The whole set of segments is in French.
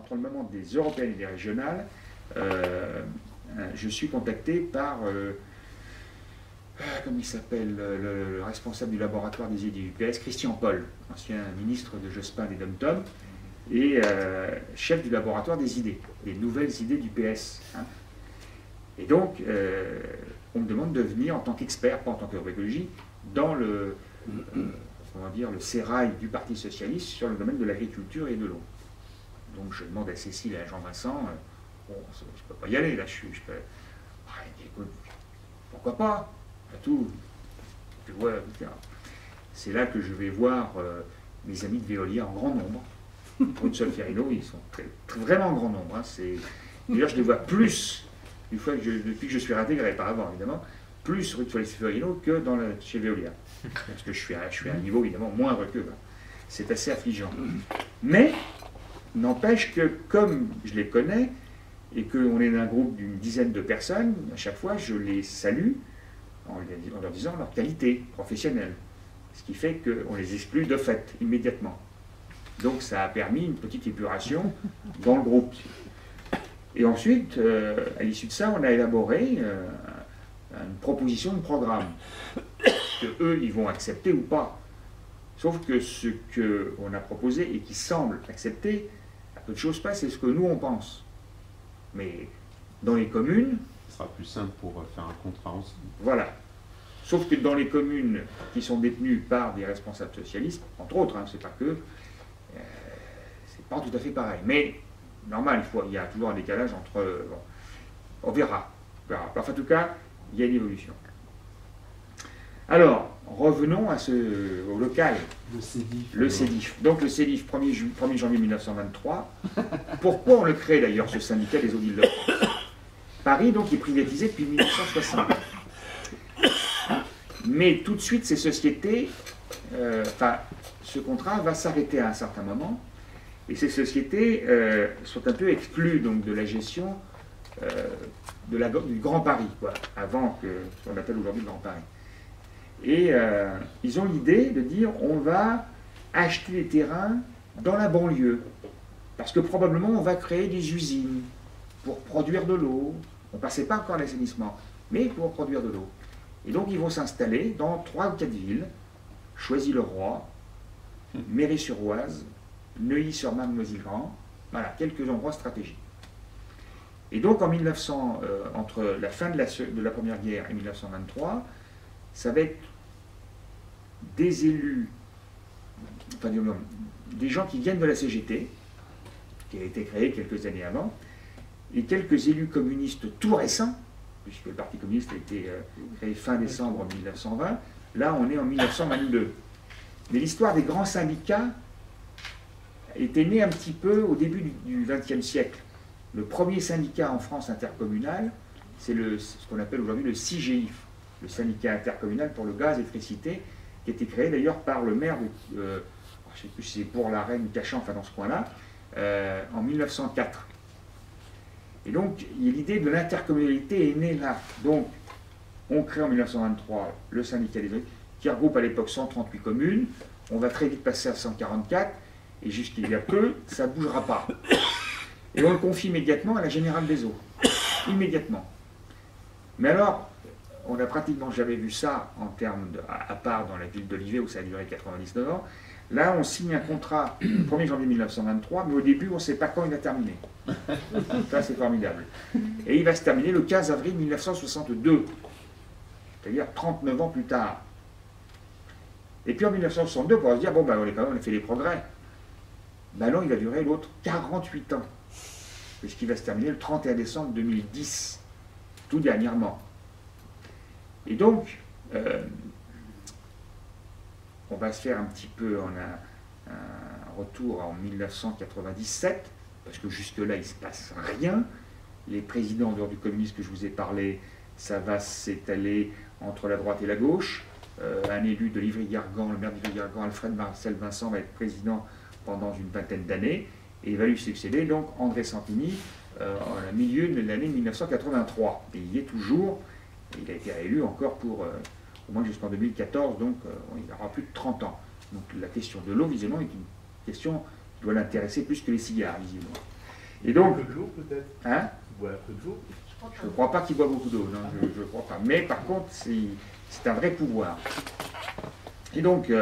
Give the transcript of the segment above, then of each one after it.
entre le moment des européennes et des régionales, je suis contacté par, comment il s'appelle, le responsable du laboratoire des idées du PS, Christian Paul, ancien ministre de Jospin et Dom-Tom, et chef du laboratoire des idées, des nouvelles idées du PS. Hein. Et donc, on me demande de venir en tant qu'expert, pas en tant qu'euroécologie, dans le, comment dire, le sérail du Parti socialiste sur le domaine de l'agriculture et de l'eau. Donc je demande à Cécile et à Jean-Vincent, bon, je ne peux pas y aller, là, écoute, pourquoi pas, à tout, tu vois, c'est là que je vais voir mes amis de Veolia en grand nombre. Pour une seule Ferrino, ils sont vraiment en grand nombre. Hein, d'ailleurs, je les vois plus, depuis que je suis réintégré, par avant évidemment, plus rue de Ferrino que chez Veolia. Parce que je suis à un niveau évidemment moindre qu'eux. Hein. C'est assez affligeant. Mais, n'empêche que, comme je les connais, et qu'on est d'un groupe d'une dizaine de personnes, à chaque fois, je les salue en leur disant leur qualité professionnelle. Ce qui fait qu'on les exclut de fait, immédiatement. Donc ça a permis une petite épuration dans le groupe. Et ensuite, à l'issue de ça, on a élaboré une proposition de programme que eux, ils vont accepter ou pas. Sauf que ce qu'on a proposé et qui semble accepter, à peu de choses près, c'est ce que nous, on pense. Mais dans les communes... Ce sera plus simple pour faire un contrat ensemble. Voilà. Sauf que dans les communes qui sont détenues par des responsables socialistes, entre autres, hein, c'est pas que... c'est pas tout à fait pareil. Mais, normal, il y a toujours un décalage entre... bon, on verra. Enfin, en tout cas, il y a une évolution. Alors, revenons au local. Le CEDIF. Donc le CEDIF, 1er janvier 1923. Pourquoi on le crée d'ailleurs, ce syndicat des eaux d'Île-de-France? Paris, donc, est privatisé depuis 1960. Mais tout de suite, ces sociétés, ce contrat va s'arrêter à un certain moment. Et ces sociétés sont un peu exclues donc, de la gestion du Grand Paris, quoi, avant ce qu'on appelle aujourd'hui le Grand Paris. Et ils ont l'idée de dire on va acheter des terrains dans la banlieue, parce que probablement on va créer des usines pour produire de l'eau. On ne passait pas encore à l'assainissement, mais pour produire de l'eau. Et donc ils vont s'installer dans 3 ou 4 villes, Choisy-le-Roi, Méry-sur-Oise, Neuilly-sur-Marne, Noisy-le-Grand, voilà, quelques endroits stratégiques. Et donc en 1900, entre la fin de la Première Guerre et 1923, ça va être des élus, enfin des gens qui viennent de la CGT, qui a été créée quelques années avant, et quelques élus communistes tout récents, puisque le Parti communiste a été créé fin décembre 1920, là on est en 1922. Mais l'histoire des grands syndicats était née un petit peu au début du XXe siècle. Le premier syndicat en France intercommunal, c'est ce qu'on appelle aujourd'hui le CIGEIF, le syndicat intercommunal pour le gaz et l'électricité, qui a été créé d'ailleurs par le maire de, je ne sais plus si c'est pour la Reine, Cachan, enfin dans ce coin-là, en 1904. Et donc, l'idée de l'intercommunalité est née là. Donc, on crée en 1923 le syndicat des eaux, qui regroupe à l'époque 138 communes. On va très vite passer à 144, et jusqu'il y a peu, ça ne bougera pas. Et on le confie immédiatement à la Générale des Eaux. Immédiatement. Mais alors, on n'a pratiquement jamais vu ça en termes à part dans la ville d'Olivet où ça a duré 99 ans. Là, on signe un contrat le 1er janvier 1923, mais au début, on ne sait pas quand il va terminer. Ça, c'est formidable. Et il va se terminer le 15 avril 1962, c'est-à-dire 39 ans plus tard. Et puis en 1962, on va se dire, bon, ben, on a fait des progrès. Ben non, il va durer l'autre 48 ans, puisqu'il va se terminer le 31 décembre 2010, tout dernièrement. Et donc, on va se faire un petit peu un retour en 1997, parce que jusque-là, il ne se passe rien. Les présidents en dehors du communisme que je vous ai parlé, ça va s'étaler entre la droite et la gauche. Un élu de Livry-Gargan, le maire de Livry-Gargan, Alfred Marcel Vincent, va être président pendant une vingtaine d'années, et il va lui succéder donc André Santini en milieu de l'année 1983. Et il y est toujours, et il a été réélu encore pour au moins jusqu'en 2014, donc il aura plus de 30 ans. Donc la question de l'eau, visiblement, est une question qui doit l'intéresser plus que les cigares, visiblement. Et donc, Un peu de l'eau peut-être. hein, Tu bois un peu de l'eau. je ne crois pas qu'il boit beaucoup d'eau, non, je ne crois pas. Mais par contre, c'est un vrai pouvoir. Et donc,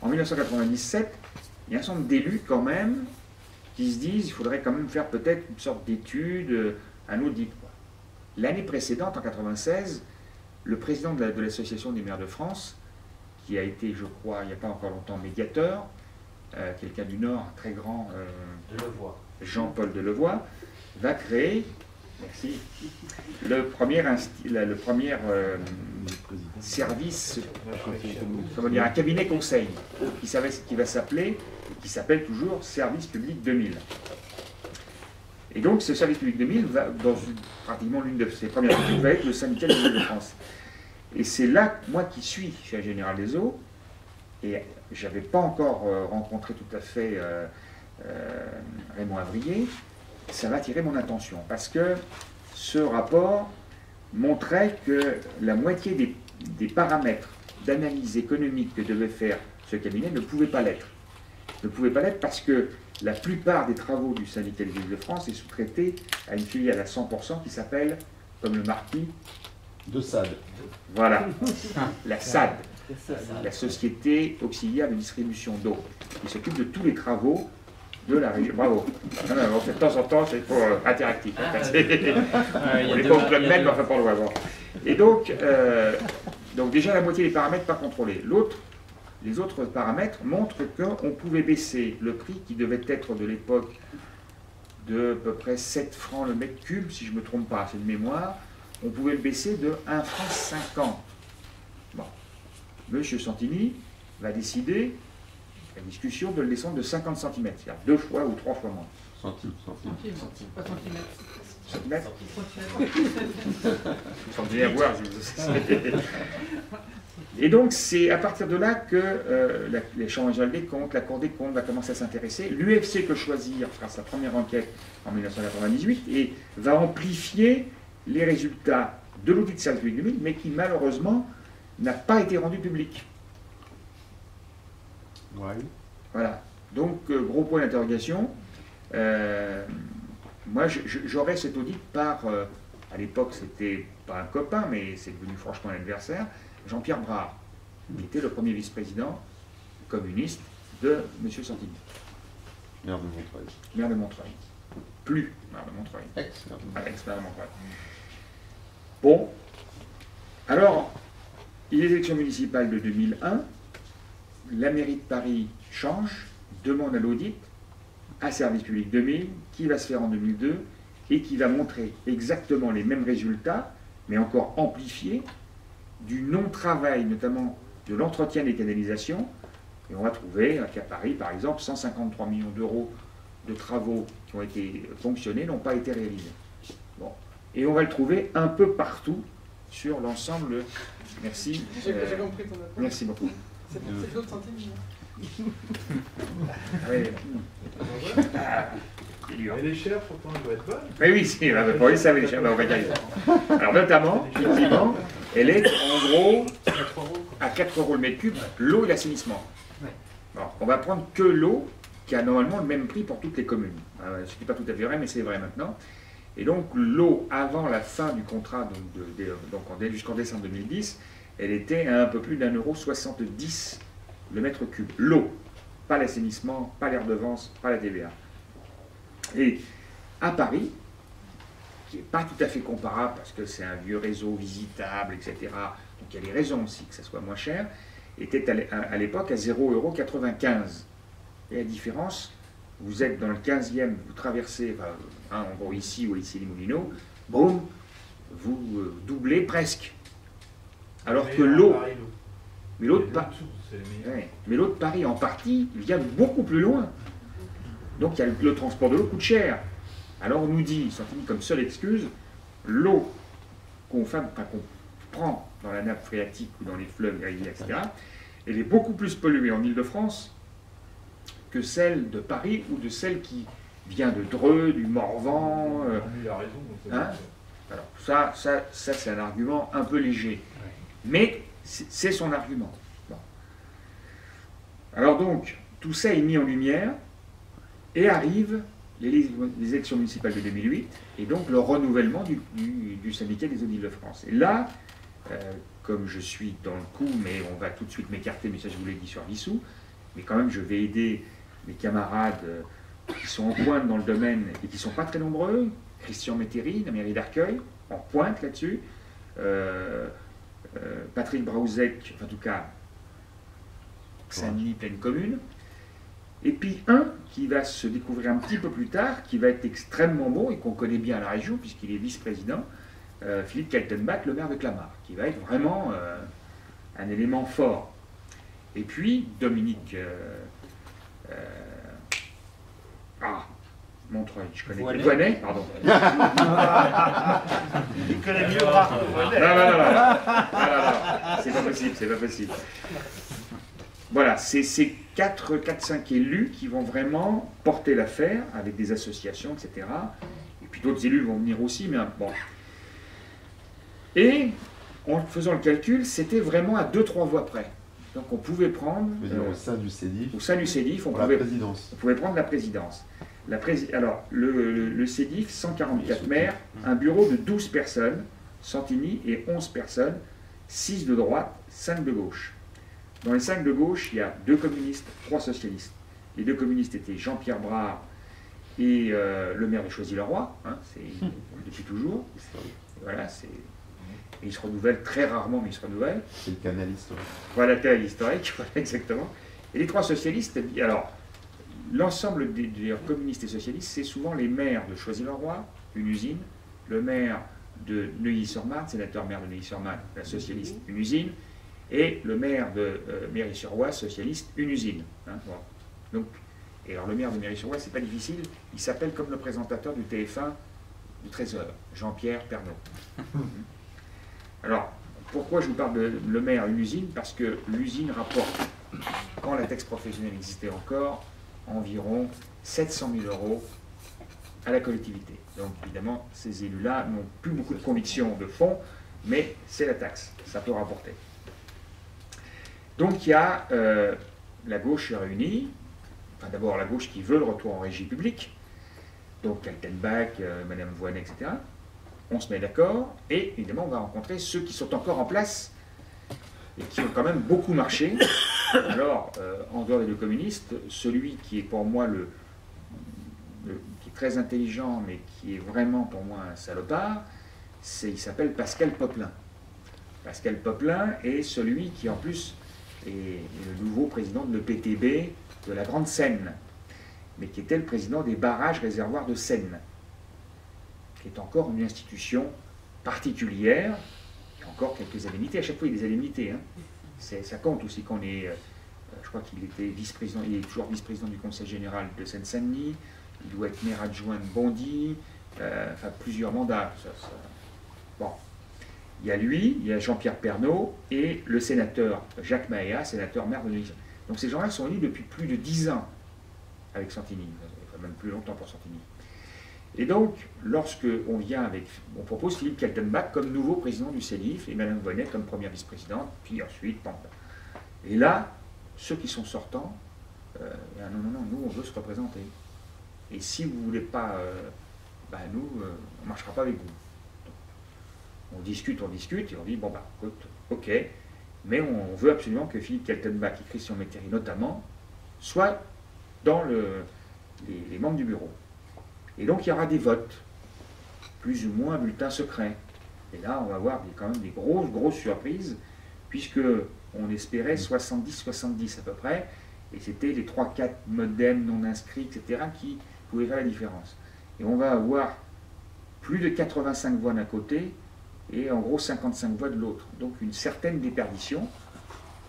en 1997, il y a un certain nombre d'élus quand même qui se disent qu'il faudrait quand même faire peut-être une sorte d'étude, un audit. L'année précédente, en 1996, le président de l'Association des maires de France, qui a été, je crois, il n'y a pas encore longtemps, médiateur, quelqu'un du Nord, un très grand, Jean-Paul Delevoye, va créer, merci, le premier service, comment dire, un cabinet conseil, qui va s'appeler, qui s'appelle toujours Service Public 2000. Et donc ce Service Public 2000, pratiquement l'une de ses premières études, va être le syndicat des Îles de France. Et c'est là, moi qui suis chez la Générale des Eaux, et je n'avais pas encore rencontré tout à fait Raymond Avrier, ça m'a attiré mon attention, parce que ce rapport montrait que la moitié des paramètres d'analyse économique que devait faire ce cabinet ne pouvaient pas l'être. Ne pouvaient pas l'être parce que la plupart des travaux du syndicat des Îles de France est sous-traité à une filiale à 100% qui s'appelle, comme le marquis, De SAD. voilà, la SAD, la Société Auxiliaire de Distribution d'Eau, qui s'occupe de tous les travaux de la région. Bravo. Non, non, de temps en temps, c'est pour interactif. On n'est pas au club même, mais enfin, pas loin. Bon. Et donc déjà, la moitié des paramètres pas contrôlés. Les autres paramètres montrent qu'on pouvait baisser le prix qui devait être de l'époque de à peu près 7 francs le mètre cube, si je ne me trompe pas, c'est de mémoire. On pouvait le baisser de 1 franc 50. Bon. Monsieur Santini va décider, la discussion, de le descendre de 50 cm, c'est-à-dire 2 fois ou 3 fois moins. Centimes. Pas centimètres. Centimètres. Centimètres à voir. Et donc, c'est à partir de là que les chambres régionales des comptes, la Cour des comptes va commencer à s'intéresser. L'UFC Que Choisir fera sa première enquête en 1998 et va amplifier les résultats de l'audit de Service Public 2000, mais qui malheureusement n'a pas été rendu public. Ouais. Voilà. Donc, gros point d'interrogation. Moi, j'aurais cet audit par, à l'époque, c'était pas un copain, mais c'est devenu franchement un adversaire, Jean-Pierre Brard, qui était le premier vice-président communiste de M. Santini. Maire de Montreuil. Maire de Montreuil. Plus maire de Montreuil. Ex-maire de Montreuil. Ex-maire de Montreuil. Bon. Alors, les élections municipales de 2001, la mairie de Paris change, demande à l'audit, à Service Public 2000, qui va se faire en 2002, et qui va montrer exactement les mêmes résultats, mais encore amplifiés, du non-travail, notamment de l'entretien des canalisations. Et on va trouver qu'à Paris, par exemple, 153 millions d'euros de travaux qui ont été fonctionnés n'ont pas été réalisés. Bon. Et on va le trouver un peu partout sur l'ensemble. Merci. J'ai compris ton approche. Merci beaucoup. C'est l'autre centime. C'est dur. Et les chairs, pourtant, elles doivent être bonnes. Mais oui, si, pour les servir, on va y arriver. Alors notamment, effectivement, elle est en gros à 4 € le mètre cube, l'eau et l'assainissement. Bon, on va prendre que l'eau, qui a normalement le même prix pour toutes les communes. Ce n'est pas tout à fait vrai, mais c'est vrai maintenant. Et donc l'eau, avant la fin du contrat, jusqu'en décembre 2010, elle était à un peu plus d'1,70 € le mètre cube. L'eau, pas l'assainissement, pas les redevances, pas la TVA. Et à Paris, qui n'est pas tout à fait comparable parce que c'est un vieux réseau visitable, etc. Donc il y a des raisons aussi que ça soit moins cher, était à l'époque à 0,95 €. Et la différence, vous êtes dans le 15e, vous traversez, en gros ici ou ici les Moulineaux, boum, vous doublez presque. Alors que l'eau, mais l'eau de Paris en partie vient de beaucoup plus loin. Donc le transport de l'eau coûte cher. Alors on nous dit, Santini comme seule excuse, l'eau qu'on prend dans la nappe phréatique ou dans les fleuves, les rivières, etc., elle est beaucoup plus polluée en Île-de-France que celle de Paris ou de celle qui vient de Dreux, du Morvan. Il a raison. Hein? Alors ça c'est un argument un peu léger. Mais c'est son argument. Bon. Alors donc, tout ça est mis en lumière et arrivent les élections municipales de 2008 et donc le renouvellement du syndicat des eaux d'Île-de-France. Et là, comme je suis dans le coup, mais on va tout de suite m'écarter, mais ça je vous l'ai dit sur Vissou, mais quand même je vais aider mes camarades qui sont en pointe dans le domaine et qui ne sont pas très nombreux. Christian Métairie, la mairie d'Arcueil, en pointe là-dessus. Patrick Brauzek, en tout cas, Saint-Denis, pleine commune. Et puis un qui va se découvrir un petit peu plus tard, qui va être extrêmement bon et qu'on connaît bien à la région, puisqu'il est vice-président, Philippe Kaltenbach, le maire de Clamart, qui va être vraiment un élément fort. Et puis Dominique Montreuil, je connais Voinet, pardon. Il connaît mieux Rare que Voinet. Non, c'est pas possible, c'est pas possible. Voilà, c'est ces 4-5 élus qui vont vraiment porter l'affaire avec des associations, etc. Et puis d'autres élus vont venir aussi, mais bon. Et en faisant le calcul, c'était vraiment à 2-3 voix près. Donc on pouvait prendre... au sein du CEDIF. Au sein du CEDIF, on pouvait prendre la présidence. Alors, le CEDIF, 144 maires, un bureau de 12 personnes, Santini et 11 personnes, 6 de droite, 5 de gauche. Dans les 5 de gauche, il y a 2 communistes, 3 socialistes. Les 2 communistes étaient Jean-Pierre Brard et le maire de Choisy-le-Roi, hein, c'est depuis toujours. Voilà, et il se renouvelle très rarement, mais il se renouvelle. C'est le canal historique. Voilà, le canal historique, voilà, exactement. Et les 3 socialistes, alors, l'ensemble des communistes et socialistes, c'est souvent les maires de Choisy-le-Roi, une usine, le maire de Neuilly-sur-Marne, sénateur-maire de Neuilly-sur-Marne, la socialiste, une usine, et le maire de Méry-sur-Oise, socialiste, une usine. Hein, bon. Donc, et alors le maire de Méry-sur-Oise, c'est pas difficile, il s'appelle comme le présentateur du TF1 du 13h, Jean-Pierre Pernaut. Alors, pourquoi je vous parle de le maire, une usine? Parce que l'usine rapporte, quand la taxe professionnelle existait encore, environ 700 000 € à la collectivité. Donc évidemment, ces élus-là n'ont plus beaucoup de conviction de fond, mais c'est la taxe, ça peut rapporter. Donc il y a la gauche réunie, enfin d'abord la gauche qui veut le retour en régie publique, donc Kaltenbach, Madame Voinet, etc. On se met d'accord, et évidemment on va rencontrer ceux qui sont encore en place et qui ont quand même beaucoup marché. Alors, en dehors des 2 communistes, celui qui est pour moi qui est très intelligent, mais qui est vraiment pour moi un salopard, il s'appelle Pascal Popelin. Pascal Popelin est celui qui en plus est le nouveau président de l'EPTB de la Grande Seine, mais qui était le président des barrages réservoirs de Seine, qui est encore une institution particulière. Il y a encore quelques indemnités, à chaque fois il y a des indemnités. Hein. Ça compte aussi qu'on est, je crois qu'il était vice-président, il est toujours vice-président du Conseil général de Seine-Saint-Denis, il doit être maire adjoint de Bondy, enfin plusieurs mandats. Bon. Il y a lui, il y a Jean-Pierre Pernaut et le sénateur Jacques Mahea, sénateur maire de Neuilly. Donc ces gens-là sont élus depuis plus de 10 ans avec Santini, enfin même plus longtemps pour Santini. Et donc, lorsque on propose Philippe Kaltenbach comme nouveau président du CEDIF et Madame Voinet comme première vice-présidente, puis ensuite, bon. Et là, ceux qui sont sortants, non, nous on veut se représenter. Et si vous ne voulez pas, nous, on ne marchera pas avec vous. Donc, on discute, et on dit, bon écoute, ok, mais on veut absolument que Philippe Kaltenbach et Christian Métairie notamment soient dans les membres du bureau. Et donc il y aura des votes, plus ou moins bulletins secrets. Et là, on va avoir quand même des grosses surprises, puisque on espérait 70-70 à peu près, et c'était les 3-4 modems non inscrits, etc., qui pouvaient faire la différence. Et on va avoir plus de 85 voix d'un côté, et en gros 55 voix de l'autre. Donc une certaine déperdition,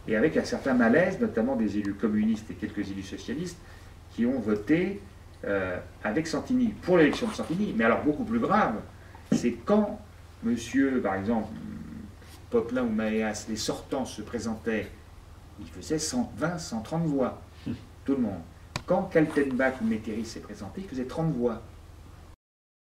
et avec un certain malaise, notamment des élus communistes et quelques élus socialistes, qui ont voté avec Santini, pour l'élection de Santini. Mais alors beaucoup plus grave, c'est quand monsieur, par exemple, Popelin ou Mahéas, les sortants se présentaient, ils faisaient 120, 130 voix, tout le monde. Quand Kaltenbach ou Métairie s'est présenté, il faisait 30 voix.